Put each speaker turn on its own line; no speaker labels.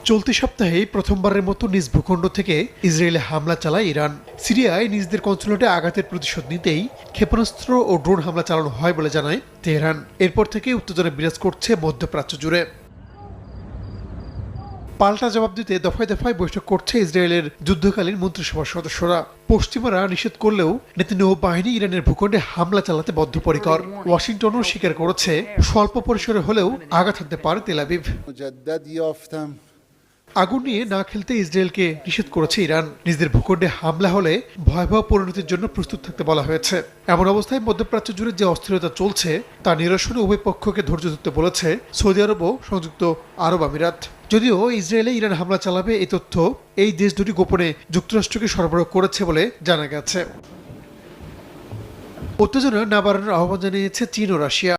চলতি সপ্তাহে প্রথমবারের মতো নিজ ভূখণ্ড থেকে ইসরায়েলে হামলা চালায় ইরান। সিরিয়ায় নিজেদের কনসুলেটে আঘাতের প্রতিশোধ নিতেই ক্ষেপণাস্ত্র ও ড্রোন হামলা চালানো হয় বলে জানায় তেহরান। এরপর থেকে উত্তেজনা বিরাজ করছে মধ্যপ্রাচ্য জুড়ে। পাল্টা জবাব দিতে দফায় দফায় বৈঠক করছে ইসরায়েলের যুদ্ধকালীন মন্ত্রিসভার সদস্যরা। পশ্চিমারা নিষেধ করলেও নেতানিয়াহু বাহিনী ইরানের ভূখণ্ডে হামলা চালাতে বদ্ধপরিকর। ওয়াশিংটনও স্বীকার করেছে স্বল্প পরিসরে হলেও আঘাত হানতে পারে তেল আবিব। আগুন নিয়ে না খেলতে ইসরায়েলকে নিষেধ করেছে ইরান। নিজেদের ভূখণ্ডে হামলা হলে ভয়াবহ পরিণতির জন্য প্রস্তুত থাকতে বলা হয়েছে। এমন অবস্থায় মধ্যপ্রাচ্য জুড়ে যে অস্থিরতা চলছে তা নিরসনে উভয় পক্ষকে ধৈর্য ধরতে বলেছে সৌদি আরব ও সংযুক্ত আরব আমিরাত। যদিও ইসরায়েলে ইরান হামলা চালাবে এই তথ্য এই দেশ দুটি গোপনে যুক্তরাষ্ট্রকে সরবরাহ করেছে বলে জানা গেছে। উত্তেজনা না বাড়ানোর আহ্বান জানিয়েছে চীন ও রাশিয়া।